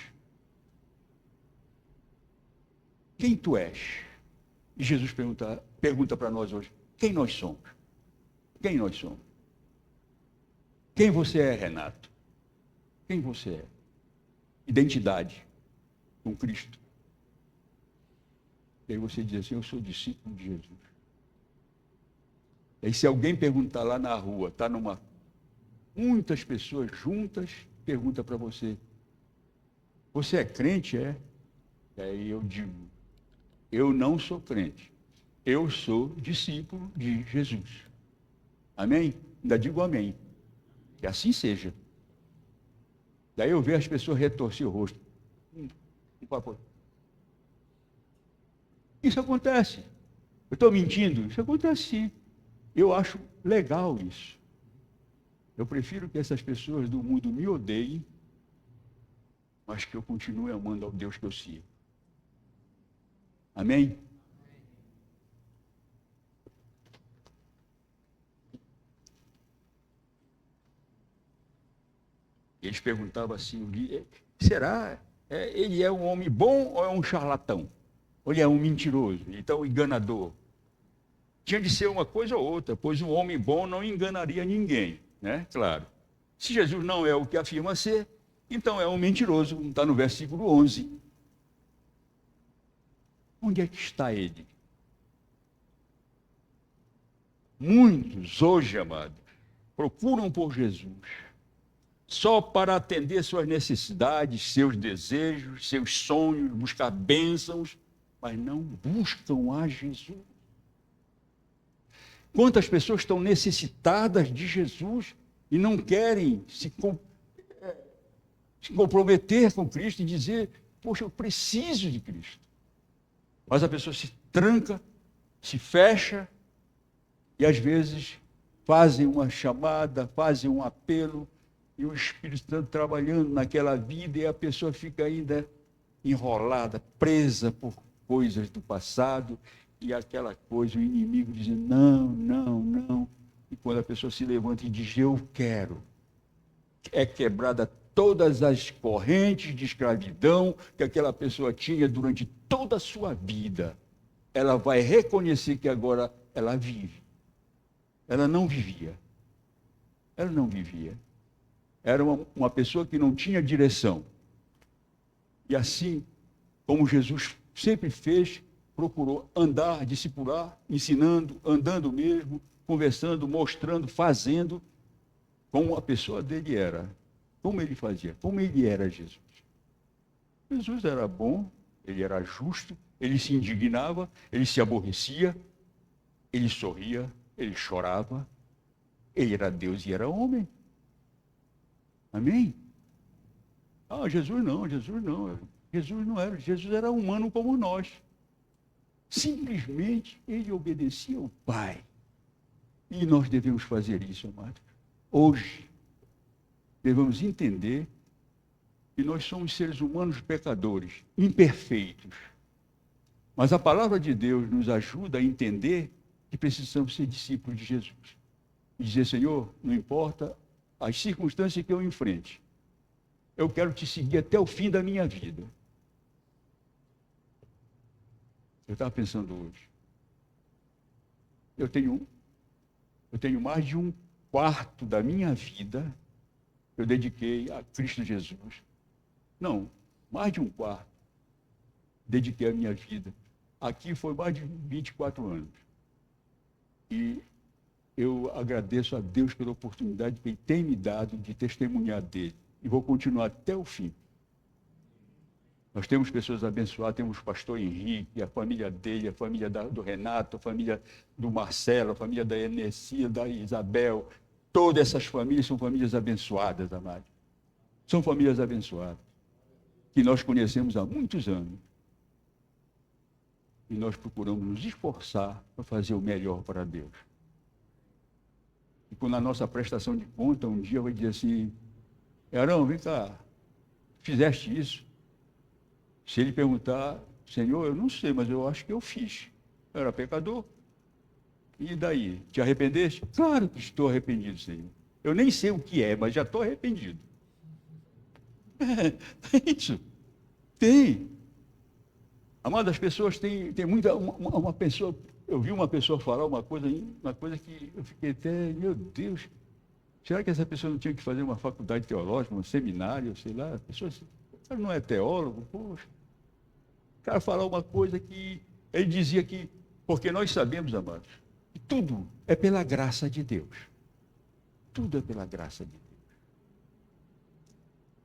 quem tu és? E Jesus pergunta para nós hoje, quem nós somos? Quem nós somos? Quem você é, Renato? Quem você é? Identidade com Cristo. E aí você diz assim, eu sou discípulo de Jesus. E aí se alguém perguntar lá na rua, está muitas pessoas juntas, pergunta para você, você é crente, é? E aí eu digo, eu não sou crente, eu sou discípulo de Jesus. Amém? Ainda digo amém. Que assim seja. Daí eu vejo as pessoas retorcer o rosto. Isso acontece. Eu estou mentindo? Isso acontece sim. Eu acho legal isso. Eu prefiro que essas pessoas do mundo me odeiem, mas que eu continue amando ao Deus que eu sirvo. Amém? Eles perguntavam assim, será? Ele é um homem bom ou é um charlatão? Ou ele é um mentiroso, então enganador? Tinha de ser uma coisa ou outra, pois um homem bom não enganaria ninguém, né? Claro. Se Jesus não é o que afirma ser, então é um mentiroso, está no versículo 11. Onde é que está ele? Muitos hoje, amados, procuram por Jesus só para atender suas necessidades, seus desejos, seus sonhos, buscar bênçãos, mas não buscam a Jesus. Quantas pessoas estão necessitadas de Jesus e não querem se comprometer com Cristo e dizer, poxa, eu preciso de Cristo. Mas a pessoa se tranca, se fecha e às vezes fazem uma chamada, fazem um apelo, e o Espírito Santo trabalhando naquela vida, e a pessoa fica ainda enrolada, presa por coisas do passado, e aquela coisa, o inimigo dizendo, não, não, não. E quando a pessoa se levanta e diz, eu quero, é quebrada todas as correntes de escravidão que aquela pessoa tinha durante toda a sua vida. Ela vai reconhecer que agora ela vive. Ela não vivia. Ela não vivia. Era uma pessoa que não tinha direção. E assim, como Jesus sempre fez, procurou andar, discipular, ensinando, andando mesmo, conversando, mostrando, fazendo, como a pessoa dele era. Como ele fazia, como ele era Jesus. Jesus era bom, ele era justo, ele se indignava, ele se aborrecia, ele sorria, ele chorava, ele era Deus e era homem. Amém? Jesus não. Jesus não era, Jesus era humano como nós. Simplesmente ele obedecia ao Pai. E nós devemos fazer isso, amados. Hoje, devemos entender que nós somos seres humanos pecadores, imperfeitos. Mas a palavra de Deus nos ajuda a entender que precisamos ser discípulos de Jesus. E dizer, Senhor, não importa as circunstâncias que eu enfrente, eu quero te seguir até o fim da minha vida. Eu estava pensando hoje. Eu tenho mais de um quarto da minha vida eu dediquei a Cristo Jesus. Não, mais de um quarto. Dediquei a minha vida. Aqui foi mais de 24 anos. E eu agradeço a Deus pela oportunidade que Ele tem me dado de testemunhar dele. E vou continuar até o fim. Nós temos pessoas abençoadas, temos o pastor Henrique, a família dele, a família do Renato, a família do Marcelo, a família da Enessia, da Isabel. Todas essas famílias são famílias abençoadas, amados. São famílias abençoadas, que nós conhecemos há muitos anos. E nós procuramos nos esforçar para fazer o melhor para Deus. E quando a nossa prestação de conta, um dia vai dizer assim, Arão, vem cá, fizeste isso? Se ele perguntar, Senhor, eu não sei, mas eu acho que eu fiz. Eu era pecador. E daí? Te arrependeste? Claro que estou arrependido, Senhor. Eu nem sei o que é, mas já estou arrependido. É isso. Tem. Amado, as pessoas têm muita... Uma pessoa... Eu vi uma pessoa falar uma coisa que eu fiquei até... Meu Deus, será que essa pessoa não tinha que fazer uma faculdade teológica, um seminário, sei lá? A pessoa não é teólogo, poxa. O cara falou uma coisa que... Ele dizia que... Porque nós sabemos, amados, que tudo é pela graça de Deus. Tudo é pela graça de Deus.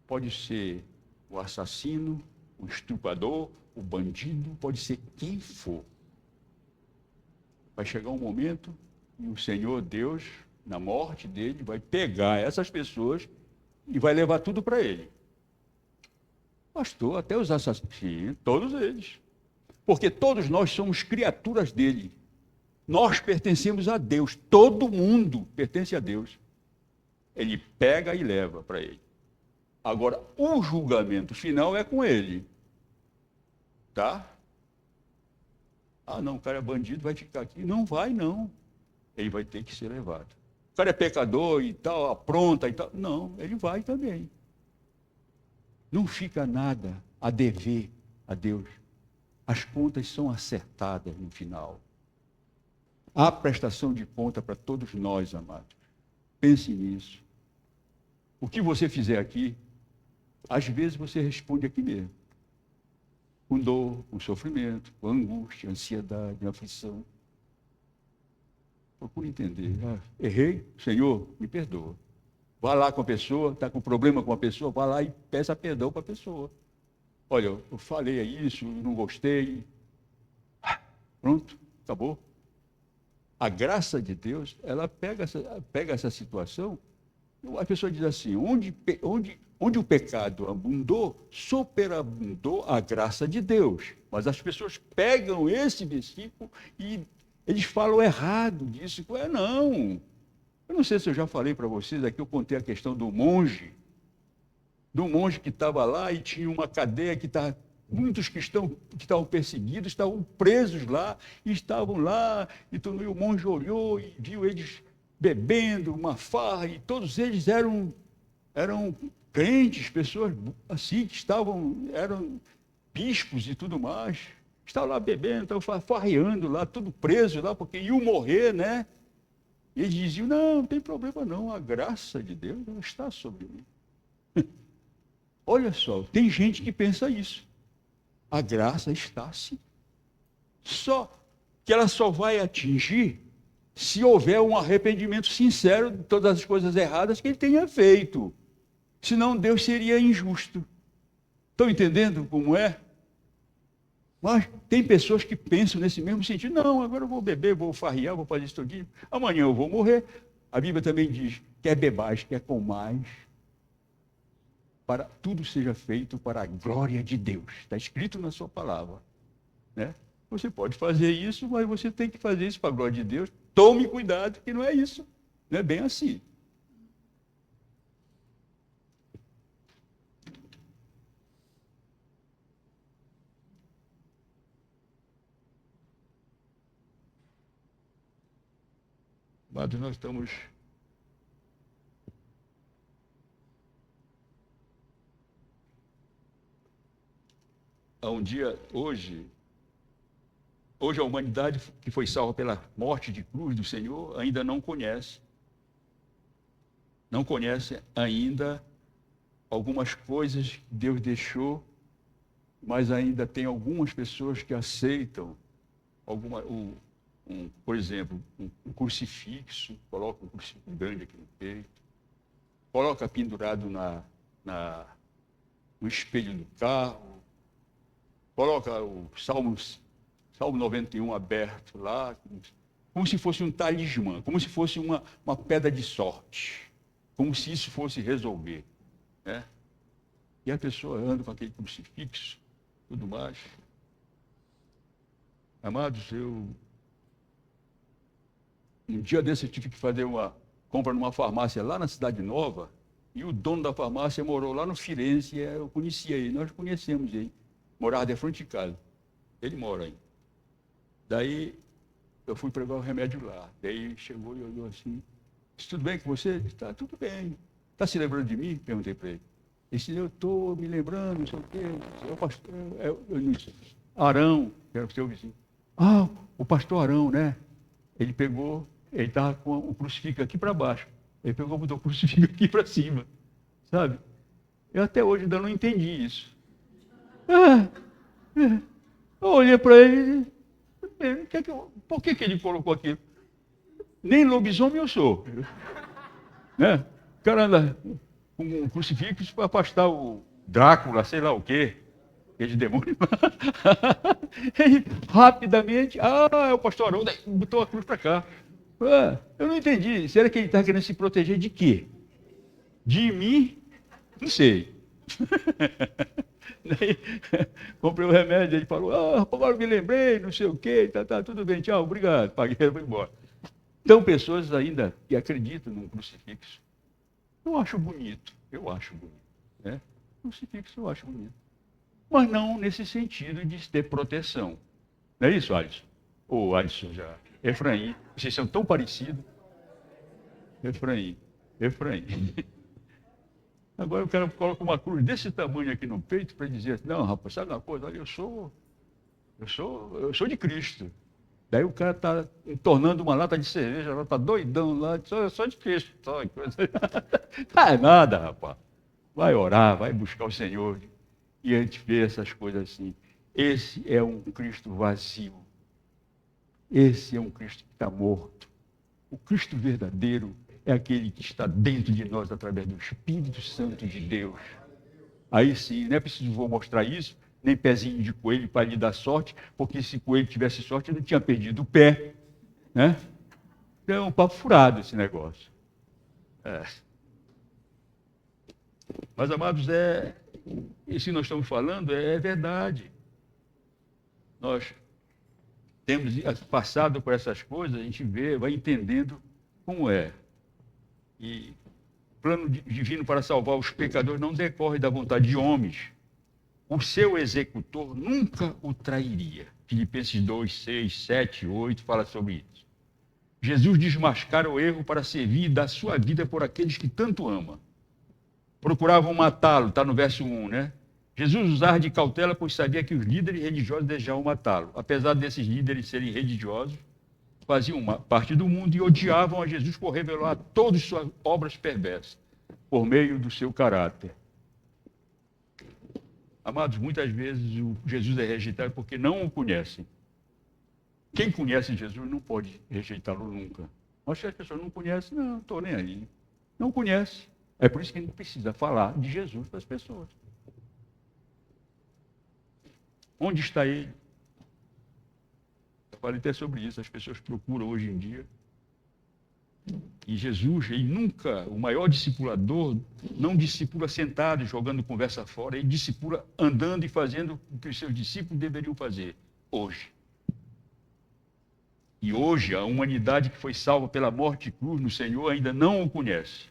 Pode ser o assassino, o estuprador, o bandido, pode ser quem for. Vai chegar um momento e o Senhor Deus, na morte dele, vai pegar essas pessoas e vai levar tudo para ele. Pastor, até os assassinos, sim, todos eles. Porque todos nós somos criaturas dele. Nós pertencemos a Deus. Todo mundo pertence a Deus. Ele pega e leva para ele. Agora, o julgamento final é com ele. Tá? Não, o cara é bandido, vai ficar aqui. Não vai, não. Ele vai ter que ser levado. O cara é pecador e tal, apronta e tal. Não, ele vai também. Não fica nada a dever a Deus. As contas são acertadas no final. Há prestação de conta para todos nós, amados. Pense nisso. O que você fizer aqui, às vezes você responde aqui mesmo. Com dor, com sofrimento, com angústia, ansiedade, aflição. Procure entender. Errei, Senhor, me perdoa. Vá lá com a pessoa, está com problema com a pessoa, vá lá e peça perdão para a pessoa. Olha, eu falei isso, não gostei. Pronto, acabou. A graça de Deus, ela pega essa situação, a pessoa diz assim, onde o pecado abundou, superabundou a graça de Deus. Mas as pessoas pegam esse versículo e eles falam errado disso. Não. Eu não sei se eu já falei para vocês aqui, eu contei a questão do monge que estava lá e tinha uma cadeia que estava. Muitos cristãos que estavam perseguidos estavam presos lá, e estavam lá, então o monge olhou e viu eles bebendo uma farra, e todos eles eram crentes, pessoas assim que eram bispos e tudo mais. Estavam lá bebendo, estavam farreando lá, tudo preso lá, porque iam morrer, né? E eles diziam, não tem problema não, a graça de Deus está sobre mim. Olha só, tem gente que pensa isso. A graça está assim. Só que ela só vai atingir se houver um arrependimento sincero de todas as coisas erradas que ele tenha feito. Senão Deus seria injusto. Estão entendendo como é? Mas tem pessoas que pensam nesse mesmo sentido. Não, agora eu vou beber, vou farrear, vou fazer isso tudinho. Amanhã eu vou morrer. A Bíblia também diz, quer bebais, quer comais, para tudo seja feito para a glória de Deus. Está escrito na sua palavra. Né? Você pode fazer isso, mas você tem que fazer isso para a glória de Deus. Tome cuidado, que não é isso. Não é bem assim. Mas nós estamos... Há um dia, hoje a humanidade que foi salva pela morte de cruz do Senhor ainda não conhece ainda algumas coisas que Deus deixou, mas ainda tem algumas pessoas que aceitam, por exemplo, um crucifixo, coloca um crucifixo grande aqui no peito, coloca pendurado no espelho do carro, coloca o Salmo 91 aberto lá, como se fosse um talismã, como se fosse uma pedra de sorte, como se isso fosse resolver. Né? E a pessoa anda com aquele crucifixo, tudo mais. Amados, um dia desse eu tive que fazer uma compra numa farmácia lá na Cidade Nova, e o dono da farmácia morou lá no Firenze, eu conhecia ele, nós conhecemos ele. Morava de frente de casa. Ele mora aí. Daí, eu fui pegar o remédio lá. Daí, chegou e olhou assim. Disse, tudo bem com você? Disse, tá, tudo bem. Está se lembrando de mim? Perguntei para ele. Ele disse, eu estou me lembrando, não sei o quê. O pastor, Arão, que era o seu vizinho. Ah, o pastor Arão, né? Ele estava com o crucifixo aqui para baixo. Ele pegou e botou o crucifixo aqui para cima. Sabe? Eu até hoje ainda não entendi isso. Eu olhei para ele e disse, por que ele colocou aquilo? Nem lobisomem eu sou. Né? O cara anda com um crucifixo para afastar o Drácula, sei lá o quê, aquele demônio. Ele rapidamente, é o pastor Arão, botou a cruz para cá. Eu não entendi, será que ele está querendo se proteger de quê? De mim? Não sei. Daí, comprei o remédio, ele falou, agora me lembrei, não sei o quê, tá, tudo bem, tchau, obrigado, paguei, foi embora. Então, pessoas ainda que acreditam num crucifixo, eu acho bonito, né? Crucifixo eu acho bonito. Mas não nesse sentido de ter proteção. Não é isso, Alisson? Alisson já. Efraim, vocês são tão parecidos. Efraim. Agora o cara coloca uma cruz desse tamanho aqui no peito para dizer, não, rapaz, sabe uma coisa? Olha, eu sou de Cristo. Daí o cara está tornando uma lata de cerveja, está doidão lá, só de Cristo. Não é nada, rapaz. Vai orar, vai buscar o Senhor. E a gente vê essas coisas assim. Esse é um Cristo vazio. Esse é um Cristo que está morto. O Cristo verdadeiro é aquele que está dentro de nós através do Espírito Santo de Deus. Aí sim, não é preciso vou mostrar isso, nem pezinho de coelho para lhe dar sorte, porque se o coelho tivesse sorte, ele não tinha perdido o pé. Né? É um papo furado esse negócio. Mas, amados, isso que nós estamos falando é verdade. Nós temos passado por essas coisas, a gente vê, vai entendendo como é. E o plano divino para salvar os pecadores não decorre da vontade de homens. O seu executor nunca o trairia. Filipenses 2, 6, 7, 8 fala sobre isso. Jesus desmascara o erro para servir e dar sua vida por aqueles que tanto ama. Procuravam matá-lo, está no verso 1, né? Jesus usava de cautela, pois sabia que os líderes religiosos desejavam matá-lo. Apesar desses líderes serem religiosos, faziam parte do mundo e odiavam a Jesus por revelar todas suas obras perversas, por meio do seu caráter. Amados, muitas vezes o Jesus é rejeitado porque não o conhecem. Quem conhece Jesus não pode rejeitá-lo nunca. Mas se as pessoas não conhecem, não estou nem aí. Não conhece. É por isso que a gente precisa falar de Jesus para as pessoas. Onde está ele? Eu falei até sobre isso. As pessoas procuram hoje em dia. E Jesus, ele nunca, o maior discipulador, não discipula sentado, jogando conversa fora. Ele discipula andando e fazendo o que os seus discípulos deveriam fazer hoje. E hoje, a humanidade que foi salva pela morte de cruz no Senhor ainda não o conhece.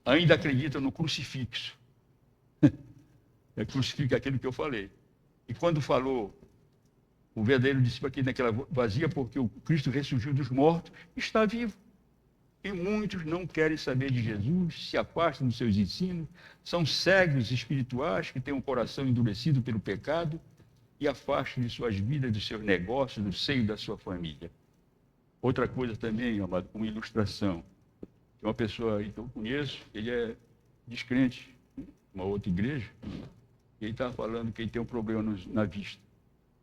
Ainda acredita no crucifixo. É crucifixo aquilo que eu falei. E quando falou, o verdadeiro discípulo aqui naquela vazia, porque o Cristo ressurgiu dos mortos, está vivo. E muitos não querem saber de Jesus, se afastam dos seus ensinos, são cegos espirituais que têm um coração endurecido pelo pecado e afastam de suas vidas, dos seus negócios, do seio da sua família. Outra coisa também, amado, uma ilustração. Tem uma pessoa aí que eu conheço, ele é descrente, uma outra igreja, e ele estava falando que ele tem um problema na vista.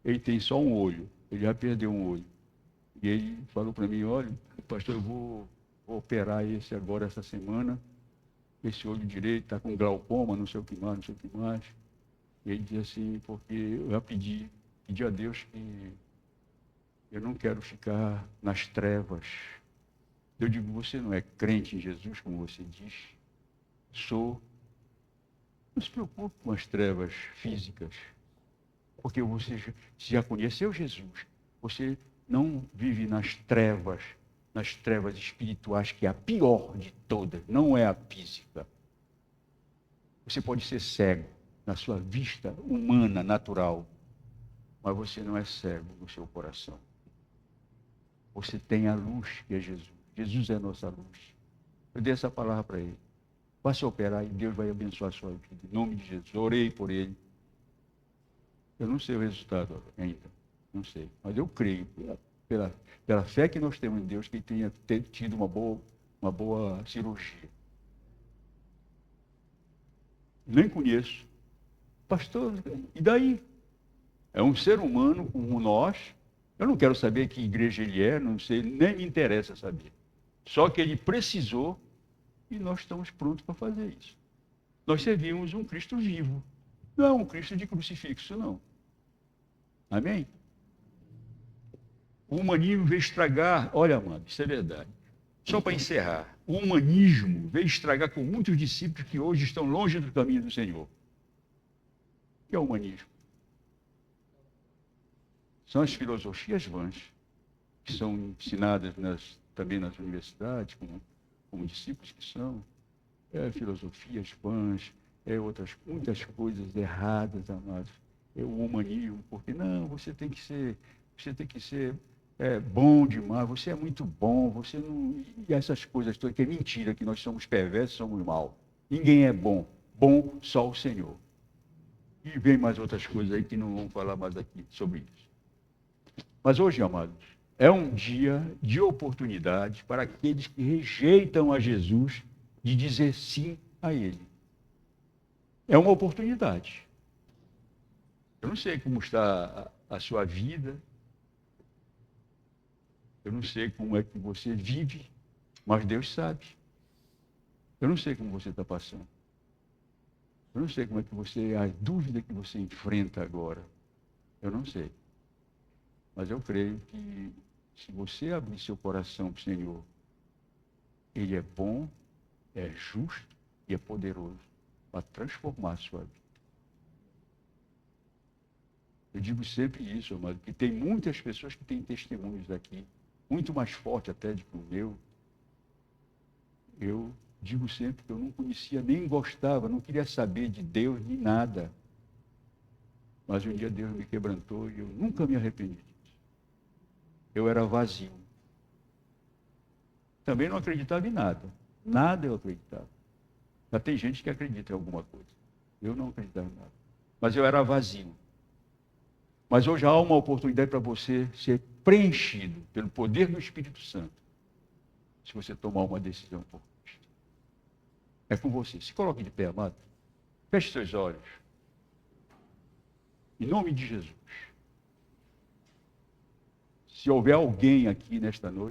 Ele tem só um olho, ele já perdeu um olho. E ele falou para mim, olha, pastor, eu vou operar esse agora, essa semana. Esse olho direito está com glaucoma, não sei o que mais, não sei o que mais. E ele disse assim, porque eu já pedi a Deus que eu não quero ficar nas trevas. Eu digo, você não é crente em Jesus, como você diz? Sou. Não se preocupe com as trevas físicas, porque você já conheceu Jesus. Você não vive nas trevas espirituais, que é a pior de todas, não é a física. Você pode ser cego na sua vista humana, natural, mas você não é cego no seu coração. Você tem a luz que é Jesus. Jesus é a nossa luz. Eu dei essa palavra para ele. Vá se operar e Deus vai abençoar a sua vida. Em nome de Jesus. Orei por ele. Eu não sei o resultado ainda. Não sei. Mas eu creio, pela fé que nós temos em Deus, que ele tenha tido uma boa cirurgia. Nem conheço. Pastor, e daí? É um ser humano como nós. Eu não quero saber que igreja ele é, não sei, nem me interessa saber. Só que ele precisou e nós estamos prontos para fazer isso. Nós servimos um Cristo vivo. Não é um Cristo de crucifixo, não. Amém? O humanismo veio estragar, olha, amado, isso é verdade. Só para encerrar, o humanismo veio estragar com muitos discípulos que hoje estão longe do caminho do Senhor. O que é o humanismo? São as filosofias vãs, que são ensinadas também nas universidades, como discípulos que são. Filosofias vãs, muitas coisas erradas, amados. O humanismo, porque não, você tem que ser bom demais, você é muito bom, você não. E essas coisas todas, que é mentira, que nós somos perversos, somos mal. Ninguém é bom. Bom só o Senhor. E vem mais outras coisas aí que não vamos falar mais aqui sobre isso. Mas hoje, amados, é um dia de oportunidade para aqueles que rejeitam a Jesus de dizer sim a Ele. É uma oportunidade. Eu não sei como está a sua vida, eu não sei como é que você vive, mas Deus sabe. Eu não sei como você está passando. Eu não sei como é que a dúvida que você enfrenta agora. Eu não sei. Mas eu creio que se você abrir seu coração para o Senhor, Ele é bom, é justo e é poderoso para transformar a sua vida. Eu digo sempre isso, amado, que tem muitas pessoas que têm testemunhos aqui, muito mais forte até do que o meu. Eu digo sempre que eu não conhecia, nem gostava, não queria saber de Deus, nem nada. Mas um dia Deus me quebrantou e eu nunca me arrependi disso. Eu era vazio. Também não acreditava em nada. Nada eu acreditava. Já tem gente que acredita em alguma coisa. Eu não acreditava em nada. Mas eu era vazio. Mas hoje há uma oportunidade para você ser preenchido pelo poder do Espírito Santo. Se você tomar uma decisão por Cristo. É com você. Se coloque de pé, amado. Feche seus olhos. Em nome de Jesus. Se houver alguém aqui nesta noite,